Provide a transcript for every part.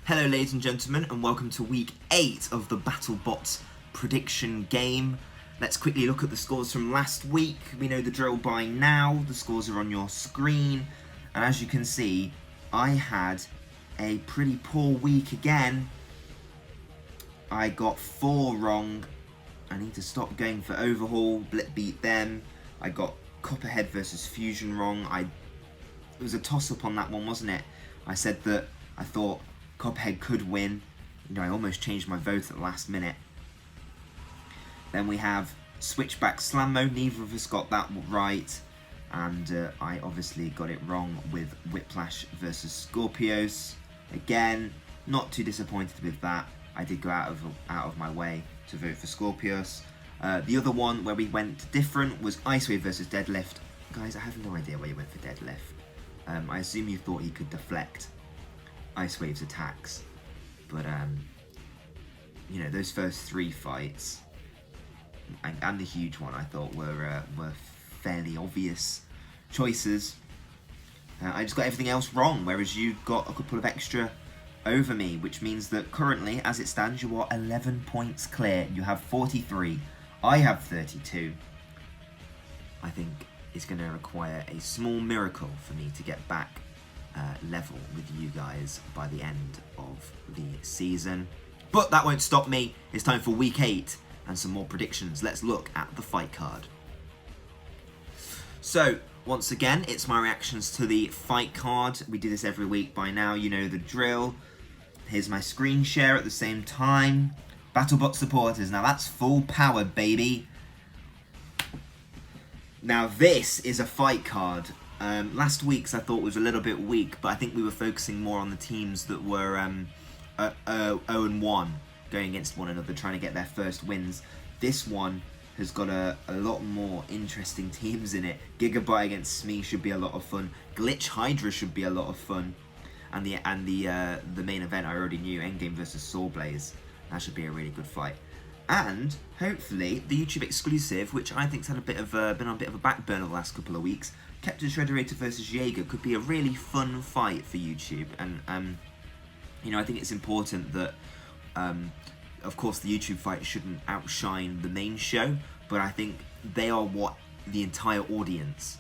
Hello ladies and gentlemen, and welcome to week 8 of the BattleBots prediction game. Let's quickly look at the scores from last week. We know the drill by now, the scores are on your screen, and as you can see, I had a pretty poor week again. I got 4 wrong. I need to stop going for overhaul, Blip beat them. I got Copperhead versus Fusion wrong. It was a toss-up on that one, wasn't it? I said that I thought Copperhead could win. I almost changed my vote at the last minute. Then we have Switchback Slam Mode. Neither of us got that right. And I obviously got it wrong with Whiplash versus Scorpios. Again, not too disappointed with that. I did go out of my way to vote for Scorpios. The other one where we went different was Icewave versus Deadlift. Guys, I have no idea why you went for Deadlift. I assume you thought he could deflect Icewave's attacks, but those first 3 fights and the huge one I thought were fairly obvious choices. I just got everything else wrong, whereas you got a couple of extra over me, which means that currently, as it stands, you are 11 points clear. You have 43. I have 32. I think it's going to require a small miracle for me to get back level with you guys by the end of the season. But that won't stop me. It's time for week 8 and some more predictions. Let's look at the fight card. So, once again, it's my reactions to the fight card. We do this every week by now. You know the drill. Here's my screen share at the same time. BattleBot supporters. Now that's full power, baby. Now this is a fight card. Last week's I thought was a little bit weak, but I think we were focusing more on the teams that were 0-1 going against one another, trying to get their first wins. This one has got a lot more interesting teams in it. Gigabyte against vsmee should be a lot of fun. Glitch Hydra should be a lot of fun. And the main event I already knew, Endgame versus Sawblaze. That should be a really good fight. And hopefully the YouTube exclusive, which I think's had been on a bit of a back burner the last couple of weeks, Captain Shrederator versus Jaeger, could be a really fun fight for YouTube. And I think it's important that of course the YouTube fight shouldn't outshine the main show, but I think they are what the entire audience,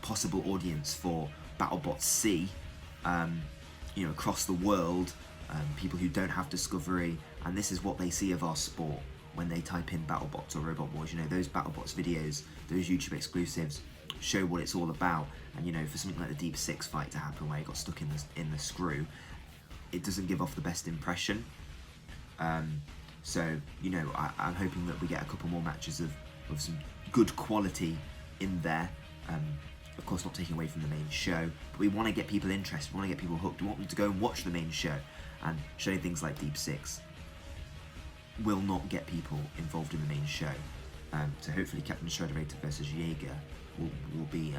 possible audience for BattleBots see, across the world. People who don't have Discovery, and this is what they see of our sport when they type in BattleBots or Robot Wars. Those BattleBots videos, those YouTube exclusives show what it's all about. And for something like the Deep 6 fight to happen where he got stuck in the screw, it doesn't give off the best impression. So I'm hoping that we get a couple more matches of some good quality in there. Of course, not taking away from the main show, but we want to get people interested, we want to get people hooked, we want them to go and watch the main show. And showing things like Deep 6 will not get people involved in the main show. So hopefully Captain Shrederator versus Jaeger will be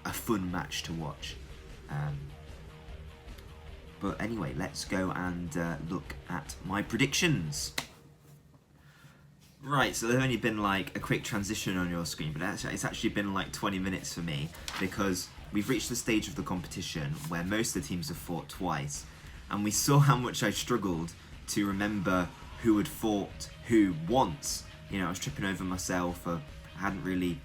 a fun match to watch. But anyway, let's go and look at my predictions. Right, so there's only been like a quick transition on your screen, but it's actually been like 20 minutes for me, because we've reached the stage of the competition where most of the teams have fought twice, and we saw how much I struggled to remember who had fought who once. I was tripping over myself, I hadn't really,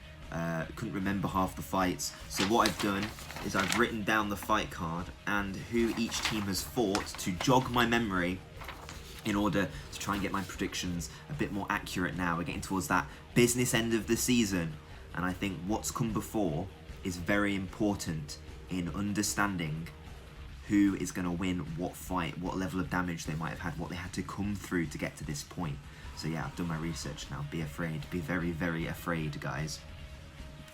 couldn't remember half the fights. So what I've done is I've written down the fight card and who each team has fought to jog my memory in order to try and get my predictions a bit more accurate now. We're getting towards that business end of the season, and I think what's come before is very important in understanding who is going to win what fight, what level of damage they might have had, what they had to come through to get to this point. So yeah, I've done my research now. Be afraid. Be very, very afraid, guys.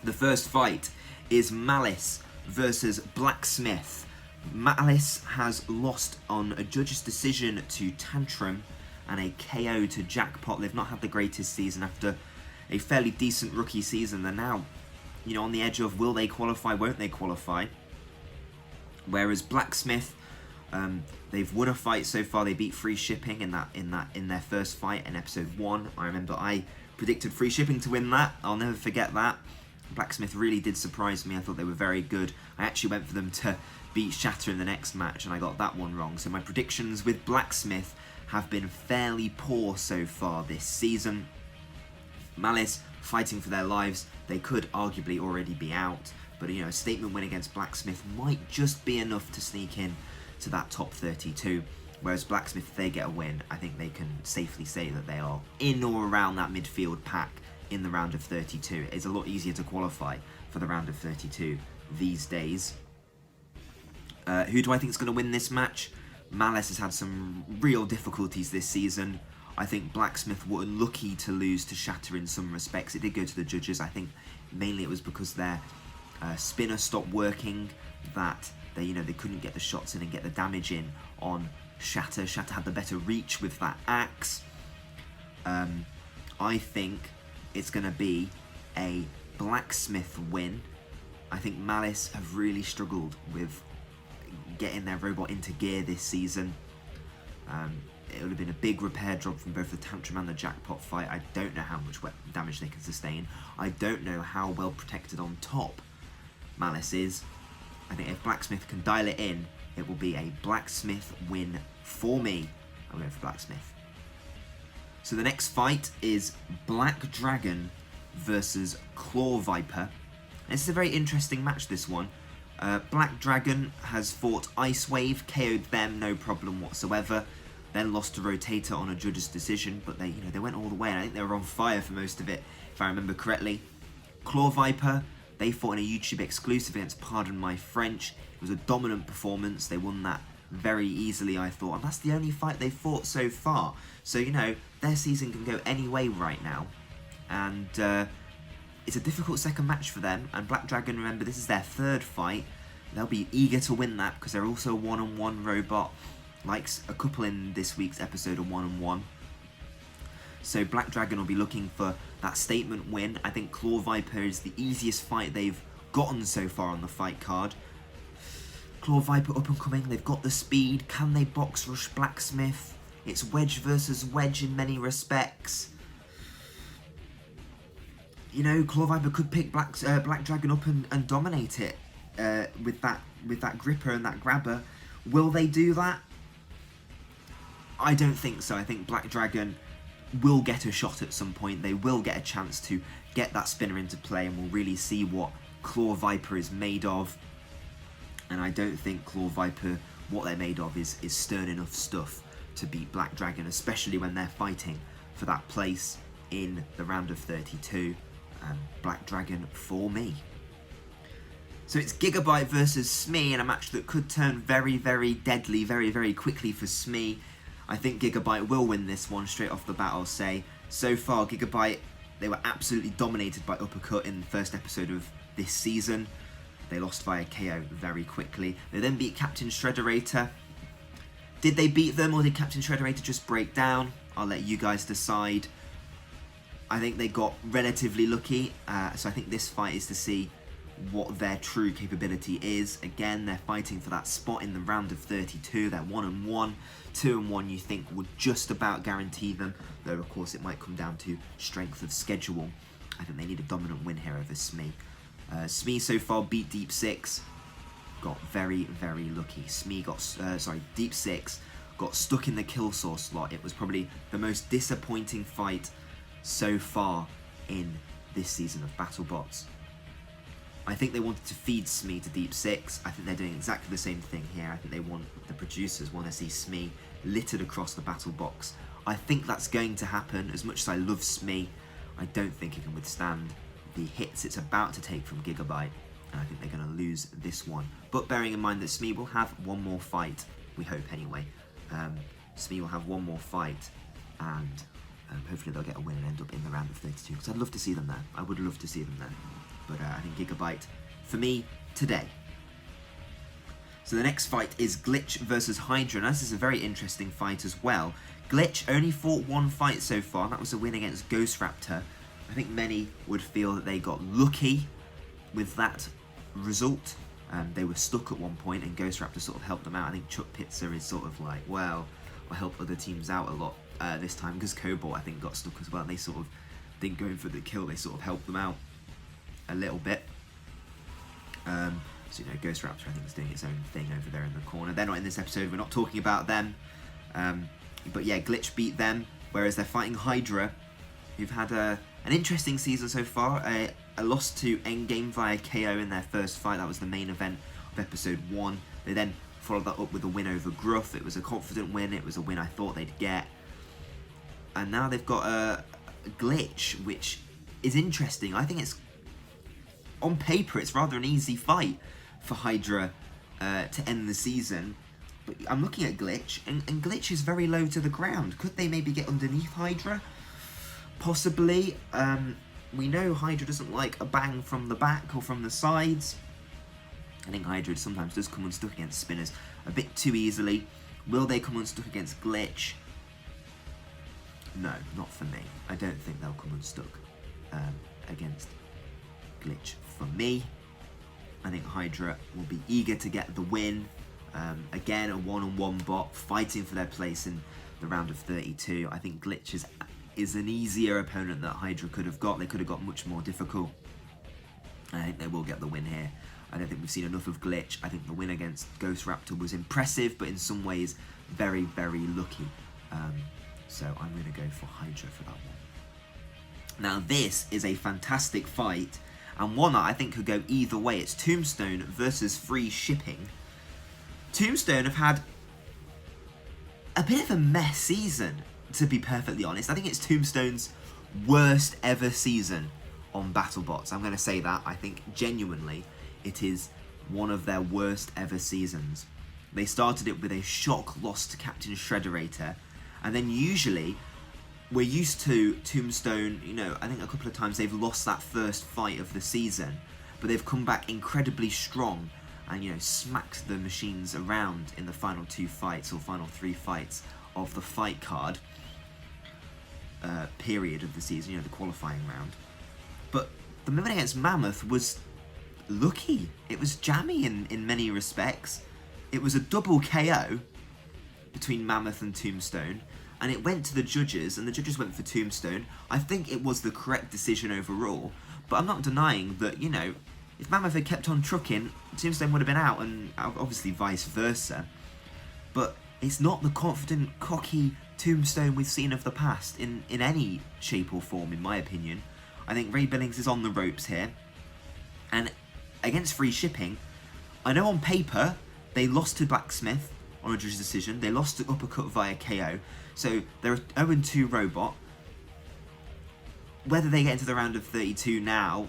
The first fight is Malice versus Blacksmith. Malice has lost on a judge's decision to Tantrum and a KO to Jackpot. They've not had the greatest season after a fairly decent rookie season. They're now, on the edge of will they qualify, won't they qualify? Whereas Blacksmith, they've won a fight so far. They beat Freeshipping in their first fight in episode 1. I remember I predicted Freeshipping to win that. I'll never forget that. Blacksmith really did surprise me. I thought they were very good. I actually went for them to beat Shatter in the next match, and I got that one wrong. So my predictions with Blacksmith have been fairly poor so far this season. Malice fighting for their lives. They could arguably already be out, but a statement win against Blacksmith might just be enough to sneak in to that top 32. Whereas Blacksmith, if they get a win, I think they can safely say that they are in or around that midfield pack in the round of 32. It's a lot easier to qualify for the round of 32 these days. Who do I think is going to win this match? Malice has had some real difficulties this season. I think Blacksmith were lucky to lose to Shatter in some respects. It did go to the judges. I think mainly it was because their spinner stopped working, that they couldn't get the shots in and get the damage in on Shatter. Shatter had the better reach with that axe. I think it's going to be a Blacksmith win. I think Malice have really struggled with getting their robot into gear this season. It would have been a big repair job from both the Tantrum and the Jackpot fight. I don't know how much damage they can sustain. I don't know how well protected on top Malice is. I think if Blacksmith can dial it in, it will be a Blacksmith win for me. I'm going for Blacksmith. So the next fight is Black Dragon versus Claw Viper. It's a very interesting match, this one. Black Dragon has fought Ice Wave, KO'd them, no problem whatsoever. Then lost to Rotator on a judge's decision, but they went all the way, and I think they were on fire for most of it, if I remember correctly. Claw Viper, they fought in a YouTube exclusive against Pardon My French. It was a dominant performance. They won that very easily, I thought, and that's the only fight they fought so far. So, their season can go any way right now, and it's a difficult second match for them. And Black Dragon, remember, this is their third fight. They'll be eager to win that because they're also a one-on-one robot, like a couple in this week's episode of one-on-one. So Black Dragon will be looking for that statement win. I think Claw Viper is the easiest fight they've gotten so far on the fight card. Claw Viper up and coming, they've got the speed. Can they box rush Blacksmith? It's wedge versus wedge in many respects. Claw Viper could pick Black Dragon up and dominate it with that gripper and that grabber. Will they do that? I don't think so. I think Black Dragon will get a shot at some point. They will get a chance to get that spinner into play, and we'll really see what Claw Viper is made of. And I don't think Claw Viper, what they're made of, is stern enough stuff to beat Black Dragon, especially when they're fighting for that place in the round of 32. Black Dragon for me. So it's Gigabyte versus vsmee in a match that could turn very, very deadly very, very quickly for vsmee. I think Gigabyte will win this one straight off the bat, I'll say. So far, Gigabyte, they were absolutely dominated by Uppercut in the first episode of this season. They lost via KO very quickly. They then beat Captain Shrederator. Did they beat them, or did Captain Shrederator just break down? I'll let you guys decide. I think they got relatively lucky, so I think this fight is to see what their true capability is. Again, they're fighting for that spot in the round of 32. They're 1-1. 2-1 you think would just about guarantee them, though of course it might come down to strength of schedule. I think they need a dominant win here over vsmee. vsmee so far beat Deep 6, got very, very lucky. vsmee got, Deep 6 got stuck in the kill source slot. It was probably the most disappointing fight so far in this season of BattleBots. I think they wanted to feed vsmee to Deep 6. I think they're doing exactly the same thing here. I think the producers want to see vsmee littered across the battle box. I think that's going to happen. As much as I love vsmee, I don't think it can withstand the hits it's about to take from Gigabyte, and I think they're going to lose this one. But bearing in mind that vsmee will have one more fight, we hope anyway. vsmee will have one more fight, and hopefully they'll get a win and end up in the round of 32, because I'd love to see them there. I would love to see them there. But I think Gigabyte, for me, today. So the next fight is Glitch versus Hydra, and this is a very interesting fight as well. Glitch only fought one fight so far, and that was a win against Ghost Raptor. I think many would feel that they got lucky with that result. They were stuck at one point, and Ghost Raptor sort of helped them out. I think Chuck Pizza is sort of like, well, I'll help other teams out a lot this time, because Cobalt, I think, got stuck as well, and they sort of didn't go in for the kill, they sort of helped them out. a little bit. So, you know, Ghost Raptor, I think, is doing its own thing over there in the corner. They're not in this episode. We're not talking about them. But yeah, Glitch beat them, whereas they're fighting Hydra, who've had an interesting season so far. A loss to Endgame via KO in their first fight. That was the main event of episode 1. They then followed that up with a win over Gruff. It was a confident win. It was a win I thought they'd get. And now they've got a Glitch, which is interesting. I think it's, on paper, it's rather an easy fight for Hydra to end the season. But I'm looking at Glitch, and Glitch is very low to the ground. Could they maybe get underneath Hydra? Possibly. We know Hydra doesn't like a bang from the back or from the sides. I think Hydra sometimes does come unstuck against spinners a bit too easily. Will they come unstuck against Glitch? No, not for me. I don't think they'll come unstuck against Glitch for me. I think Hydra will be eager to get the win. Again, a one-on-one bot fighting for their place in the round of 32. I think Glitch is an easier opponent that Hydra could have got. They could have got much more difficult. I think they will get the win here. I don't think we've seen enough of Glitch. I think the win against Ghost Raptor was impressive, but in some ways very, very lucky. So I'm going to go for Hydra for that one. Now this is a fantastic fight, and one that I think could go either way. It's Tombstone versus Freeshipping. Tombstone have had a bit of a mess season, to be perfectly honest. I think it's Tombstone's worst ever season on BattleBots. I'm going to say that. I think genuinely it is one of their worst ever seasons. They started it with a shock loss to Captain Shrederator, and then usually we're used to Tombstone, you know, I think a couple of times they've lost that first fight of the season, but they've come back incredibly strong and, you know, smacked the machines around in the final 2 fights or final 3 fights of the fight card period of the season, you know, the qualifying round. But the moment against Mammoth was lucky. It was jammy in many respects. It was a double KO between Mammoth and Tombstone, and it went to the judges, and the judges went for Tombstone. I think it was the correct decision overall, but I'm not denying that, you know, if Mammoth had kept on trucking, Tombstone would have been out, and obviously vice versa. But it's not the confident, cocky Tombstone we've seen of the past in any shape or form, in my opinion. I think Ray Billings is on the ropes here. And against Freeshipping, I know on paper they lost to Blacksmith on a judge's decision. They lost to Uppercut via KO. So they're a 0-2 robot. Whether they get into the round of 32 now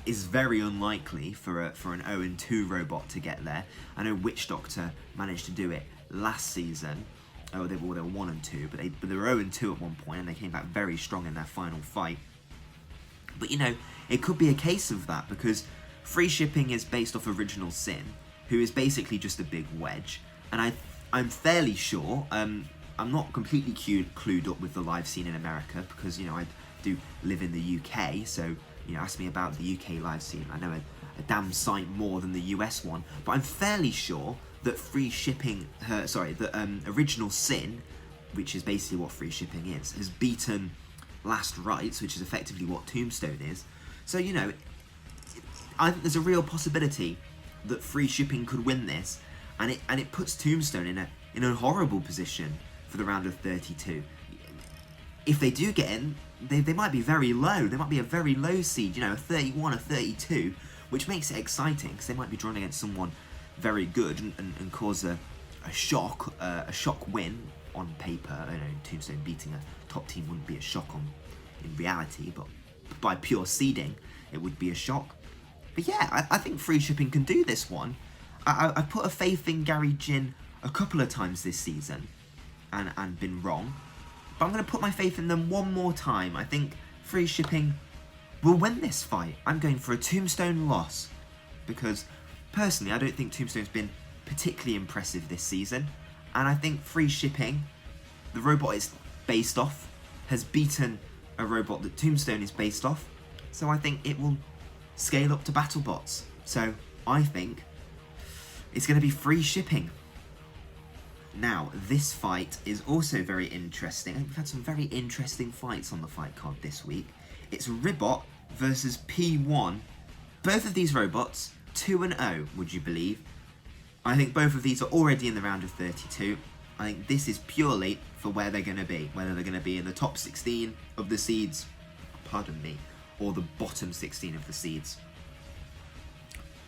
is very unlikely for an 0-2 robot to get there. I know Witch Doctor managed to do it last season. Oh, they were 1-2, but they were 0-2 at one point, and they came back very strong in their final fight. But, you know, it could be a case of that, because Freeshipping is based off Original Sin, who is basically just a big wedge. And I'm fairly sure, I'm not completely clued up with the live scene in America, because, you know, I do live in the UK, so, you know, ask me about the UK live scene. I know a damn sight more than the US one, but I'm fairly sure that Original Sin, which is basically what Freeshipping is, has beaten Last Rites, which is effectively what Tombstone is. So, you know, I think there's a real possibility that Freeshipping could win this, and it puts Tombstone in a horrible position for the round of 32. If they do get in, they might be very low. They might be a very low seed, you know, a 31, a 32, which makes it exciting, because they might be drawn against someone very good and cause a shock win on paper. I know Tombstone beating a top team wouldn't be a shock in reality, but by pure seeding, it would be a shock. But yeah, I think Freeshipping can do this one. I put a faith in Gary Jin a couple of times this season and been wrong. But I'm going to put my faith in them one more time. I think Freeshipping will win this fight. I'm going for a Tombstone loss, because personally I don't think Tombstone's been particularly impressive this season. And I think Freeshipping, the robot it's based off, has beaten a robot that Tombstone is based off. So I think it will scale up to BattleBots. So I think it's going to be Freeshipping. Now, this fight is also very interesting. I think we've had some very interesting fights on the fight card this week. It's Ribot versus P1. Both of these robots, 2-0, would you believe? I think both of these are already in the round of 32. I think this is purely for where they're going to be. Whether they're going to be in the top 16 of the seeds, pardon me, or the bottom 16 of the seeds.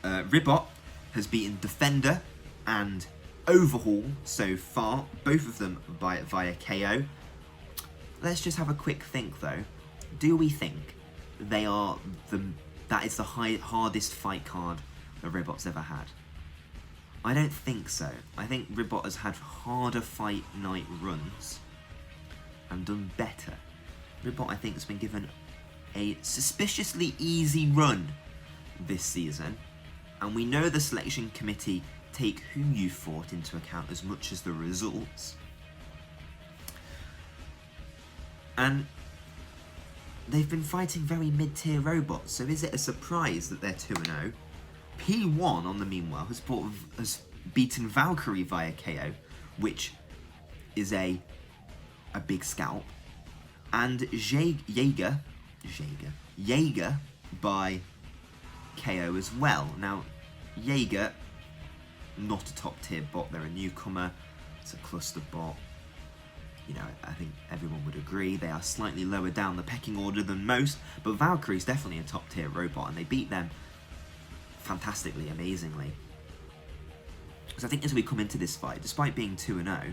Ribot has beaten Defender and Overhaul so far, both of them via KO. Let's just have a quick think though. Do we think they are that is the hardest fight card that Ribot's ever had? I don't think so. I think Ribot has had harder fight night runs and done better. Ribot, I think, has been given a suspiciously easy run this season, and we know the selection committee take who you fought into account as much as the results. And they've been fighting very mid-tier robots, so is it a surprise that they're 2-0? P1, on the meanwhile, has beaten Valkyrie via KO, which is a big scalp, and Jaeger by KO as well. Now, Jaeger, not a top tier bot, they're a newcomer, it's a cluster bot. You know, I think everyone would agree they are slightly lower down the pecking order than most, but Valkyrie's definitely a top tier robot, and they beat them fantastically, amazingly. So I think as we come into this fight, despite being 2-0,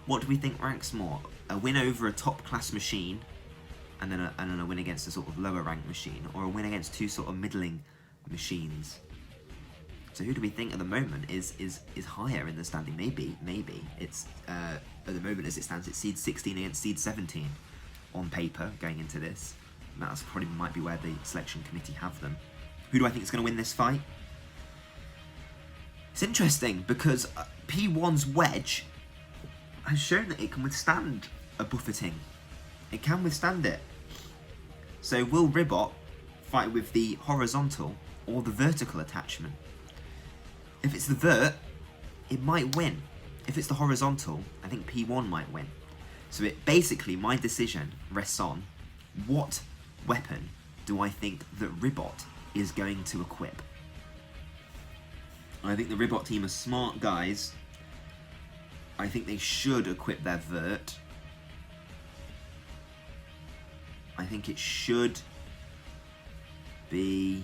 what do we think ranks more? A win over a top class machine, and then a win against a sort of lower ranked machine, or a win against two sort of middling machines? So who do we think at the moment is higher in the standing? Maybe it's at the moment as it stands, it's seed 16 against seed 17 on paper going into this. And that's probably might be where the selection committee have them. Who do I think is going to win this fight? It's interesting because P1's wedge has shown that it can withstand a buffeting. It can withstand it. So will Ribot fight with the horizontal or the vertical attachment? If it's the vert, it might win. If it's the horizontal, I think P1 might win. So basically my decision rests on what weapon do I think that Ribot is going to equip. I think the Ribot team are smart guys. I think they should equip their vert. I think it should be...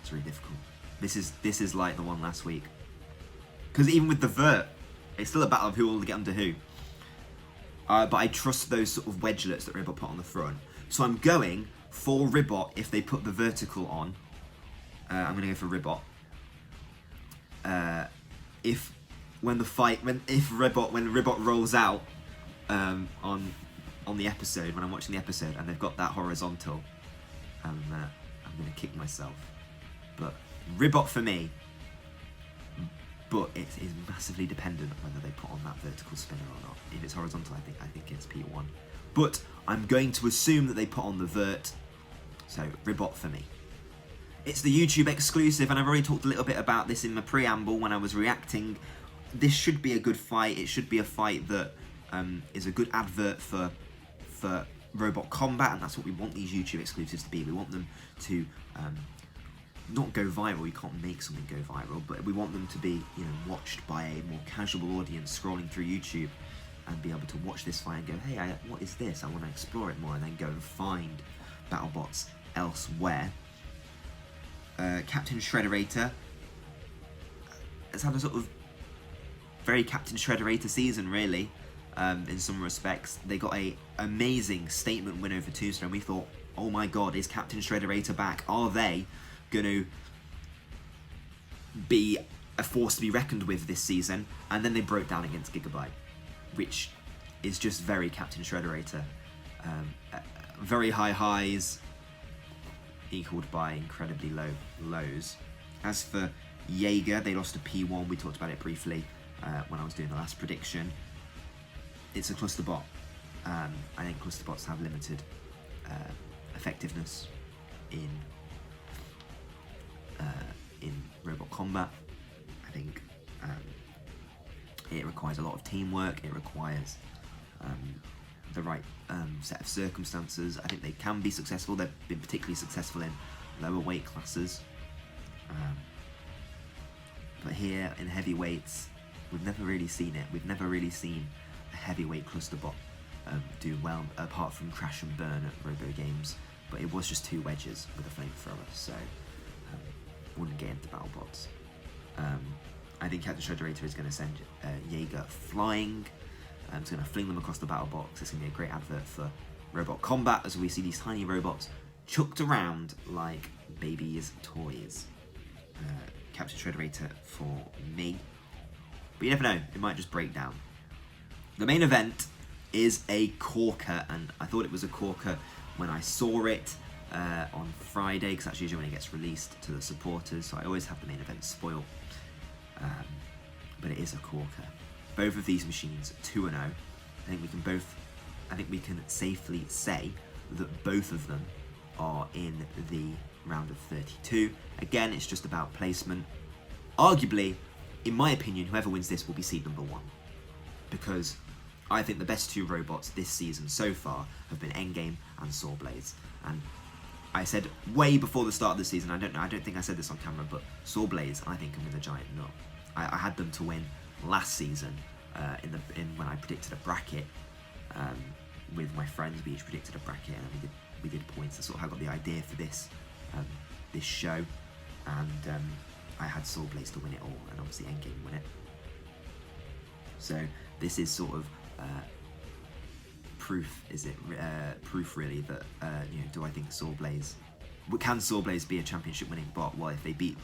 It's really difficult. This is like the one last week. Because even with the vert, it's still a battle of who will get under who. But I trust those sort of wedgelets that Ribot put on the front. So I'm going for Ribot if they put the vertical on. I'm going to go for Ribot. If Ribot rolls out on the episode, when I'm watching the episode and they've got that horizontal, I'm going to kick myself. But Ribot for me, but it is massively dependent on whether they put on that vertical spinner or not. If it's horizontal, I think it's P1. But I'm going to assume that they put on the vert, so Ribot for me. It's the YouTube exclusive, and I've already talked a little bit about this in my preamble when I was reacting. This should be a good fight. It should be a fight that is a good advert for robot combat, and that's what we want these YouTube exclusives to be. We want them to not go viral. You can't make something go viral, but we want them to be, you know, watched by a more casual audience scrolling through YouTube and be able to watch this fight and go, hey, what is this? I want to explore it more, and then go and find BattleBots elsewhere. Captain Shrederator has had a sort of very Captain Shrederator season, really, in some respects. They got a amazing statement win over Tombstone. We thought, oh my god, is Captain Shrederator back? Are they going to be a force to be reckoned with this season? And then they broke down against Gigabyte, which is just very Captain Shrederator. Very high highs, equaled by incredibly low lows. As for Jaeger, they lost to P1. We talked about it briefly when I was doing the last prediction. It's a cluster bot. I think cluster bots have limited effectiveness in robot combat. I think it requires a lot of teamwork. It requires the right set of circumstances, I think they can be successful. They've been particularly successful in lower weight classes. But here in heavyweights, we've never really seen it. We've never really seen a heavyweight clusterbot do well, apart from Crash and Burn at Robo Games. But it was just 2 wedges with a flamethrower, so wouldn't get into BattleBots. I think Captain Shrederator is going to send Jaeger flying. It's going to fling them across the BattleBots. It's going to be a great advert for robot combat, as we see these tiny robots chucked around like babies' toys. Captain Shrederator for me. But you never know, it might just break down. The main event is a corker, and I thought it was a corker when I saw it on Friday, because that's usually when it gets released to the supporters, so I always have the main event spoiled. But it is a corker. Both of these machines 2-0. I think we can safely say that both of them are in the round of 32. Again, it's just about placement. Arguably, in my opinion, whoever wins this will be seed number 1, because I think the best 2 robots this season so far have been Endgame and Sawblaze. And I said way before the start of the season, I don't think I said this on camera, but Sawblaze I think can win the giant nut. I had them to win last season when I predicted a bracket with my friends. We each predicted a bracket, and we did points. That's sort of how I got the idea for this show, and I had Sawblaze to win it all, and obviously Endgame win it. So this is sort of proof, proof really that do I think Sawblaze, can Sawblaze be a championship winning bot? Well, if they beat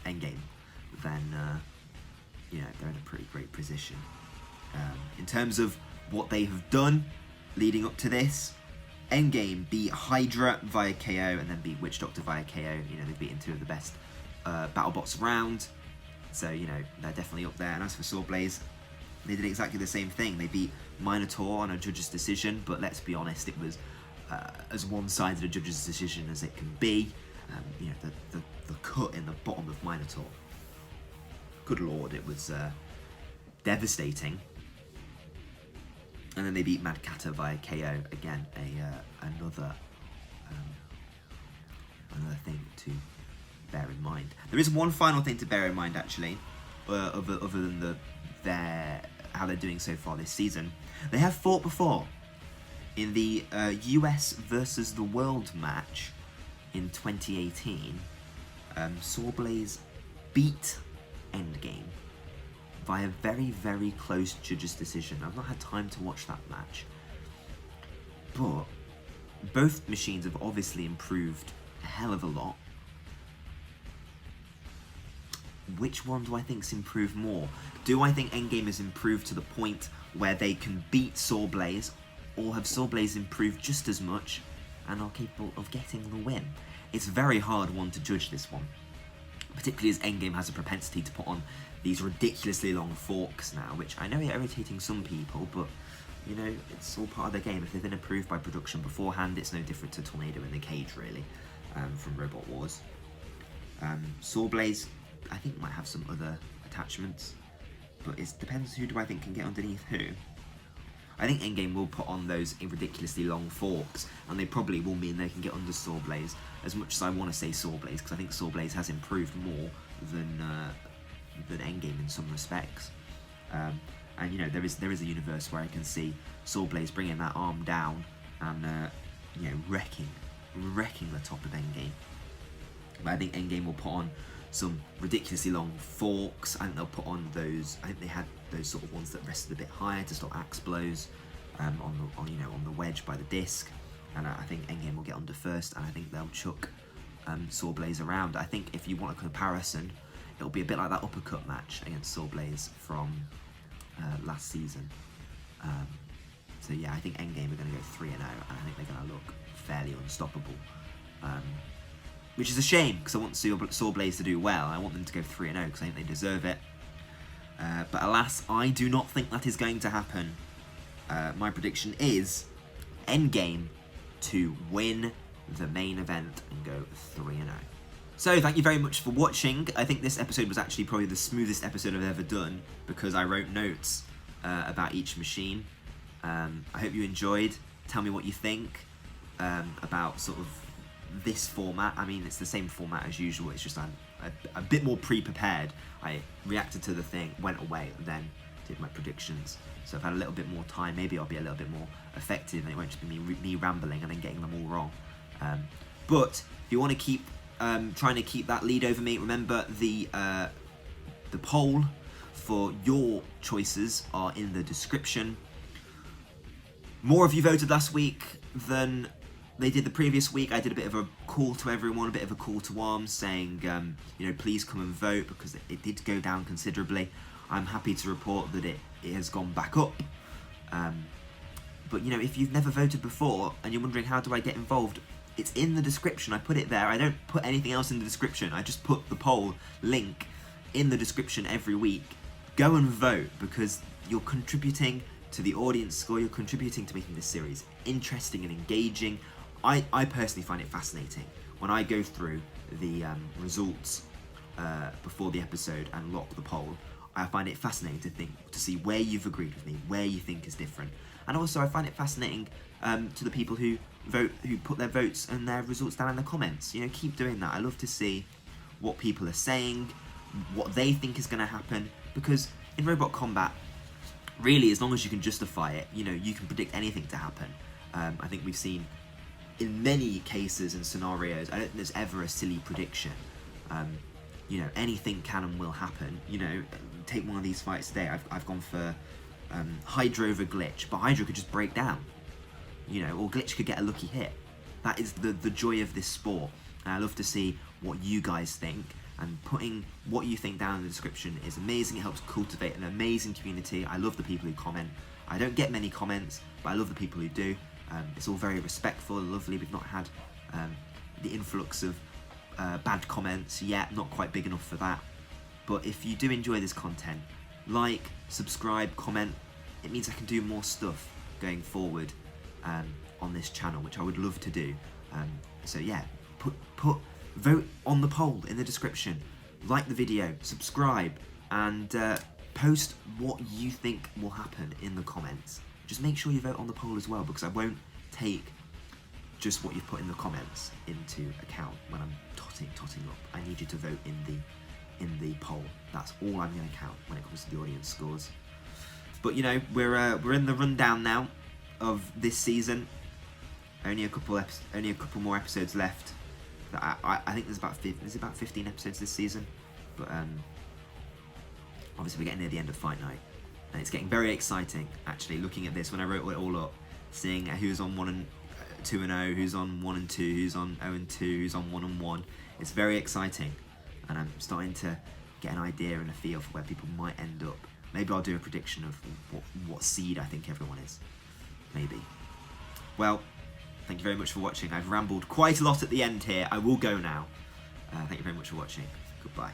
Endgame, then they're in a pretty great position. In terms of what they have done leading up to this, Endgame beat Hydra via KO and then beat Witch Doctor via KO. They've beaten 2 of the best BattleBots around, so they're definitely up there. And as for Sawblaze, they did exactly the same thing. They beat Minotaur on a judge's decision, but let's be honest, it was as one-sided a judge's decision as it can be. The cut in the bottom of Minotaur, good lord, it was devastating. And then they beat Mad Catter via KO. Again, another thing to bear in mind. There is one final thing to bear in mind, actually, other than how they're doing so far this season. They have fought before in the US versus the World match in 2018. Sawblaze beat Endgame by a very, very close judge's decision. I've not had time to watch that match, but both machines have obviously improved a hell of a lot. Which one do I think's improved more? Do I think Endgame has improved to the point where they can beat Sawblaze, or have Sawblaze improved just as much and are capable of getting the win? It's a very hard one to judge, this one, particularly as Endgame has a propensity to put on these ridiculously long forks now, which I know are irritating some people, but it's all part of the game. If they've been approved by production beforehand, it's no different to Tornado in the Cage, really, from Robot Wars. Sawblaze, I think, might have some other attachments, but it depends who do I think can get underneath who. I think Endgame will put on those ridiculously long forks, and they probably will mean they can get under Sawblaze, as much as I want to say Sawblaze, because I think Sawblaze has improved more than Endgame in some respects. And there is a universe where I can see Sawblaze bringing that arm down and wrecking the top of Endgame. But I think Endgame will put on some ridiculously long forks. I think they'll put on those. I think they had those sort of ones that rested a bit higher to stop axe blows on the wedge by the disc. And I think Endgame will get under first, and I think they'll chuck Sawblaze around. I think if you want a comparison, it'll be a bit like that uppercut match against Sawblaze from last season. So yeah, I think Endgame are going to go 3-0, and I think they're going to look fairly unstoppable. Which is a shame, because I want Sawblaze to do well. I want them to go 3-0 because I think they deserve it. But alas, I do not think that is going to happen. My prediction is Endgame to win the main event and go 3-0. So thank you very much for watching. I think this episode was actually probably the smoothest episode I've ever done, because I wrote notes about each machine. I hope you enjoyed. Tell me what you think about sort of this format. I mean, it's the same format as usual. It's just I'm a bit more pre-prepared. I reacted to the thing, went away, and then did my predictions. So I've had a little bit more time. Maybe I'll be a little bit more effective, and it won't just be me rambling and then getting them all wrong. But if you want to keep trying to keep that lead over me, remember the poll for your choices are in the description. More of you voted last week than they did the previous week. I did a bit of a call to everyone, a bit of a call to arms, saying, you know, please come and vote, because it did go down considerably. I'm happy to report that it has gone back up. But, you know, if you've never voted before and you're wondering how do I get involved, it's in the description. I put it there. I don't put anything else in the description. I just put the poll link in the description every week. Go and vote, because you're contributing to the audience score. You're contributing to making this series interesting and engaging. I personally find it fascinating when I go through the results before the episode and lock the poll. I find it fascinating to see where you've agreed with me, where you think is different, and also I find it fascinating to the people who vote, who put their votes and their results down in the comments. You know, keep doing that. I love to see what people are saying, what they think is going to happen, because in robot combat, really, as long as you can justify it, you know, you can predict anything to happen. I think we've seen in many cases and scenarios, I don't think there's ever a silly prediction. You know, anything can and will happen. You know, take one of these fights today. I've gone for Hydra over Glitch, but Hydra could just break down. You know, or Glitch could get a lucky hit. That is the joy of this sport. And I love to see what you guys think. And putting what you think down in the description is amazing. It helps cultivate an amazing community. I love the people who comment. I don't get many comments, but I love the people who do. It's all very respectful and lovely. We've not had the influx of bad comments yet, not quite big enough for that. But if you do enjoy this content, like, subscribe, comment. It means I can do more stuff going forward on this channel, which I would love to do. So yeah, vote on the poll in the description, like the video, subscribe, and post what you think will happen in the comments. Just make sure you vote on the poll as well, because I won't take just what you've put in the comments into account when I'm totting up. I need you to vote in the poll. That's all I'm going to count when it comes to the audience scores. But you know, we're in the rundown now of this season. Only a couple more episodes left. I think there's about 15 episodes this season, but obviously we're getting near the end of Fight Night, and it's getting very exciting actually. Looking at this when I wrote it all up, seeing who's on 1 and 2 and 0, who's on 1 and 2, who's on 0 and 2, who's on 1 and 1. It's very exciting, and I'm starting to get an idea and a feel for where people might end up. Maybe I'll do a prediction of what seed I think everyone is. Maybe. Well, thank you very much for watching. I've rambled quite a lot at the end here. I will go now. Thank you very much for watching. Goodbye.